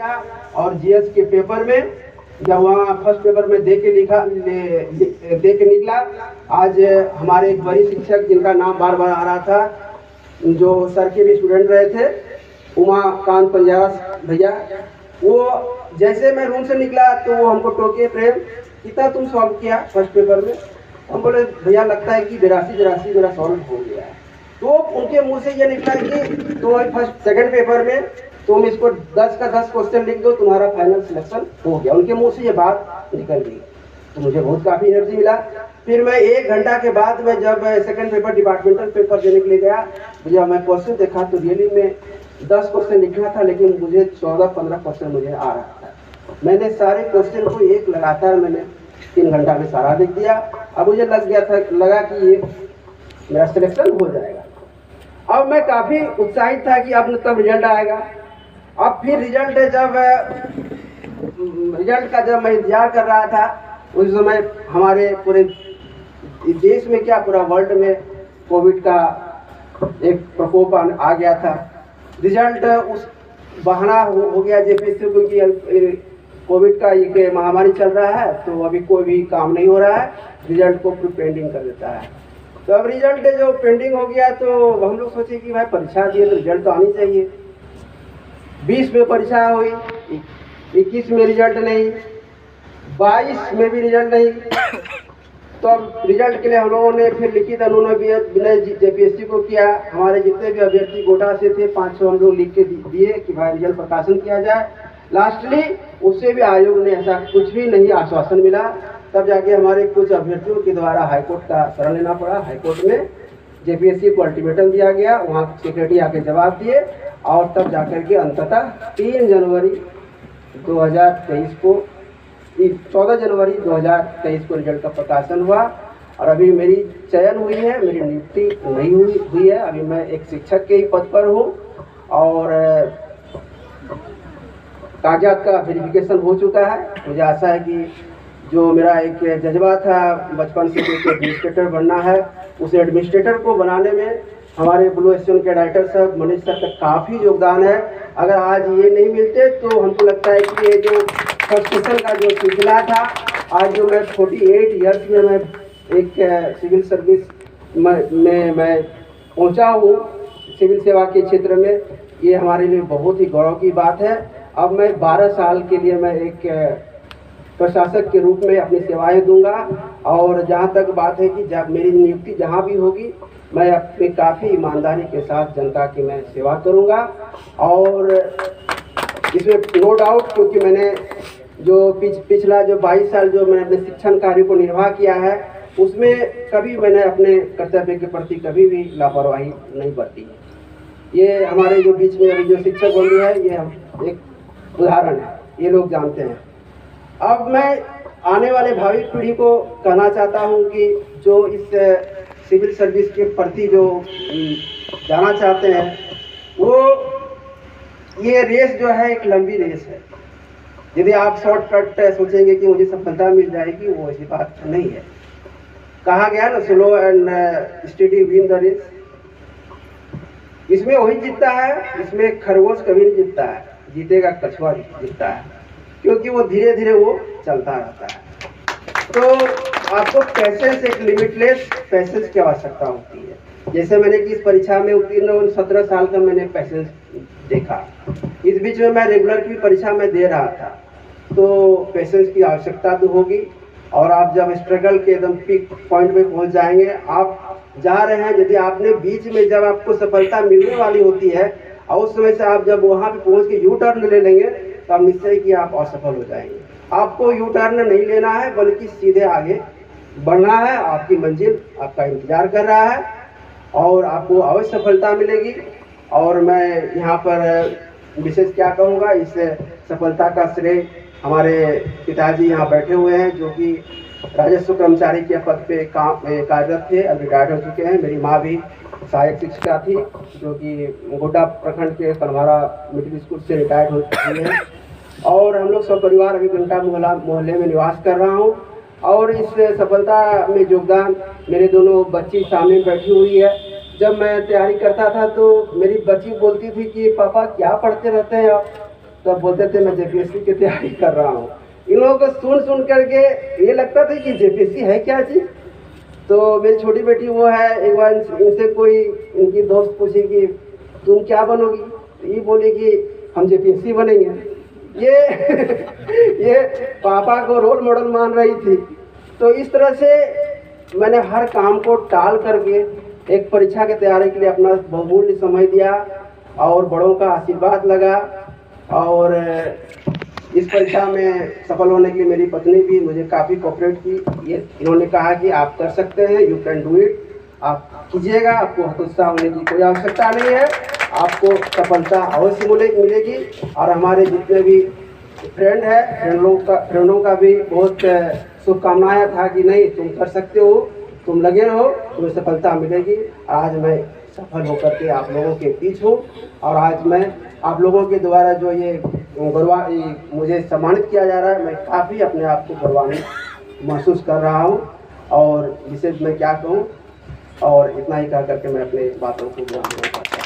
और जीएस के पेपर में जब वहाँ फर्स्ट पेपर में दे के निकला। आज हमारे एक बड़ी शिक्षक जिनका नाम बार बार आ रहा था, जो सर के भी स्टूडेंट रहे थे, उमाकांत पंजारा भैया, वो जैसे मैं रूम से निकला तो वो हमको टोके, प्रेम कितना तुम सॉल्व किया फर्स्ट पेपर में? हम बोले भैया लगता है कि 82 मेरा सॉल्व हो गया है। तो उनके मुंह से ये निकला कि तो फर्स्ट सेकंड पेपर में तुम इसको 10 का 10 क्वेश्चन लिख दो, तुम्हारा फाइनल सिलेक्शन हो गया। उनके मुंह से ये बात निकल गई तो मुझे बहुत काफ़ी एनर्जी मिला। फिर मैं 1 घंटा के बाद में जब सेकंड पेपर डिपार्टमेंटल पेपर देने के लिए गया, जब मैं क्वेश्चन देखा तो रियली में 10 क्वेश्चन लिखा था, लेकिन मुझे 14-15 क्वेश्चन मुझे आ रहा था। मैंने सारे क्वेश्चन को एक लगातार मैंने 3 घंटा में सारा लिख दिया। अब मुझे लगा कि ये मेरा सिलेक्शन हो जाएगा। अब मैं काफ़ी उत्साहित था कि अब तब रिजल्ट आएगा। अब फिर रिजल्ट का जब मैं इंतजार कर रहा था, उस समय हमारे पूरे देश में क्या पूरा वर्ल्ड में कोविड का एक प्रकोप आ गया था। रिजल्ट उस बहाना हो गया जेपीएससी, क्योंकि कोविड का ये महामारी चल रहा है तो अभी कोई भी काम नहीं हो रहा है, रिजल्ट को पेंडिंग कर देता है। तो अब रिजल्ट जो पेंडिंग हो गया तो हम लोग सोचे कि भाई परीक्षा दिए तो रिजल्ट तो आनी चाहिए। 20 में परीक्षा हुई, 21 में रिजल्ट नहीं, 22 में भी रिजल्ट नहीं। तो अब रिजल्ट के लिए हम लोगों ने फिर लिखित अनुरोध जेपीएससी को किया। हमारे जितने भी अभ्यर्थी कोटा से थे 500 हम लोग लिख के दिए कि भाई रिजल्ट प्रकाशन किया जाए। लास्टली उससे भी आयोग ने ऐसा कुछ भी नहीं आश्वासन मिला। तब जाके हमारे कुछ अभ्यर्थियों के द्वारा हाईकोर्ट का शरण लेना पड़ा। हाईकोर्ट में जेपीएससी को अल्टीमेटम दिया गया, वहाँ सेक्रेटरी आके जवाब दिए और तब जाकर के अंततः 3 जनवरी 2023 को 14 जनवरी 2023 को रिजल्ट का प्रकाशन हुआ। और अभी मेरी चयन हुई है, मेरी नियुक्ति नहीं हुई है। अभी मैं एक शिक्षक के ही पद पर हूँ और कागजात का वेरिफिकेशन हो चुका है। मुझे आशा है कि जो मेरा एक जज्बा था बचपन से कि एडमिनिस्ट्रेटर बनना है, उस एडमिनिस्ट्रेटर को बनाने में हमारे ब्लू स्टेशन के डायरेक्टर साहब मनीष सर का काफ़ी योगदान है। अगर आज ये नहीं मिलते तो हमको लगता है कि ये जो फ्रस्ट्रेशन का जो सिलसिला था, आज जो मैं 48 ईयर्स में मैं एक सिविल सर्विस में मैं पहुंचा हूँ, सिविल सेवा के क्षेत्र में, ये हमारे लिए बहुत ही गौरव की बात है। अब मैं 12 साल के लिए मैं एक प्रशासक के रूप में अपनी सेवाएं दूंगा और जहाँ तक बात है कि जब मेरी नियुक्ति जहाँ भी होगी, मैं अपनी काफ़ी ईमानदारी के साथ जनता की मैं सेवा करूंगा। और इसमें नो डाउट, क्योंकि मैंने जो पिछला जो 22 साल जो मैंने अपने शिक्षण कार्य को निर्वाह किया है, उसमें कभी मैंने अपने कर्तव्य के प्रति कभी भी लापरवाही नहीं बरती है। ये हमारे जो बीच में अभी जो शिक्षक बंधु है, ये एक उदाहरण है, ये लोग जानते हैं। अब मैं आने वाले भावी पीढ़ी को कहना चाहता हूँ कि जो इस सिविल सर्विस के प्रति जो जाना चाहते हैं, वो ये रेस जो है एक लंबी रेस है। यदि आप शॉर्टकट सोचेंगे कि मुझे सफलता मिल जाएगी, वो ऐसी बात नहीं है। कहा गया ना, slow and steady win the race. इसमें वही जीतता है, इसमें खरगोश कभी नहीं जीतता है, जीतेगा कछुआ जीतता है, क्योंकि वो धीरे धीरे वो चलता रहता है। तो आपको पैसेंस, एक लिमिटलेस पैसेंस की आवश्यकता होती है। जैसे मैंने कि इस परीक्षा में उत्तीर्ण 17 साल का मैंने पैसेंस देखा। इस बीच में मैं रेगुलर की परीक्षा में दे रहा था, तो पैसेंस की आवश्यकता तो होगी। और आप जब स्ट्रगल के एकदम पीक पॉइंट में पहुंच जाएंगे, आप जा रहे हैं, यदि आपने बीच में जब आपको सफलता मिलने वाली होती है और उस समय से आप जब वहाँ पे पहुँच के यू टर्न ले लेंगे, तो आप निश्चय कि आप असफल हो जाएंगे। आपको यू टर्न नहीं लेना है, बल्कि सीधे आगे बढ़ना है। आपकी मंजिल आपका इंतजार कर रहा है और आपको अवश्य सफलता मिलेगी। और मैं यहाँ पर विशेष क्या कहूँगा, इस सफलता का श्रेय हमारे पिताजी यहाँ बैठे हुए हैं, जो कि राजस्व कर्मचारी के पद पे कार्यरत थे, अब रिटायर्ड हो चुके हैं। मेरी माँ भी सहायक शिक्षिका थी, जो कि गोड्डा प्रखंड के कलवारा मिडिल स्कूल से रिटायर्ड हो चुकी हैं। और हम लोग सब परिवार अभी घंटा मोहल्ले में निवास कर रहा हूँ। और इस सफलता में योगदान मेरे दोनों बच्ची सामने बैठी हुई है। जब मैं तैयारी करता था तो मेरी बच्ची बोलती थी कि पापा क्या पढ़ते रहते हैं आप, तब बोलते थे मैं जेपीएससी की तैयारी कर रहा हूँ। इन लोगों को सुन करके ये लगता था कि जेपीएससी है क्या चीज़। तो मेरी छोटी बेटी वो है, एक बार इनसे कोई इनकी दोस्त पूछी कि तुम क्या बनोगी, तो ये बोली कि हम जेपीएससी बनेंगे। ये ये पापा को रोल मॉडल मान रही थी। तो इस तरह से मैंने हर काम को टाल करके एक परीक्षा की तैयारी के लिए अपना बहुमूल्य समय दिया और बड़ों का आशीर्वाद लगा। और इस परीक्षा में सफल होने के लिए मेरी पत्नी भी मुझे काफ़ी कोऑपरेट की। ये इन्होंने कहा कि आप कर सकते हैं, यू कैन डू इट, आप कीजिएगा, आपको हतोत्साह होने की कोई आवश्यकता नहीं है, आपको सफलता अवश्य मिलेगी। और हमारे जितने भी फ्रेंड है, फ्रेंडों का भी बहुत शुभकामनाएं था कि नहीं तुम कर सकते हो, तुम लगे रहो, तुम्हें सफलता मिलेगी। आज मैं सफल होकर के आप लोगों के बीच हूँ और आज मैं आप लोगों के द्वारा जो ये मुझे सम्मानित किया जा रहा है, मैं काफ़ी अपने आप को गौरवान्वित महसूस कर रहा हूँ। और विशेष मैं क्या कहूँ, और इतना ही कह करके मैं अपने बातों को विराम देना चाहता हूँ।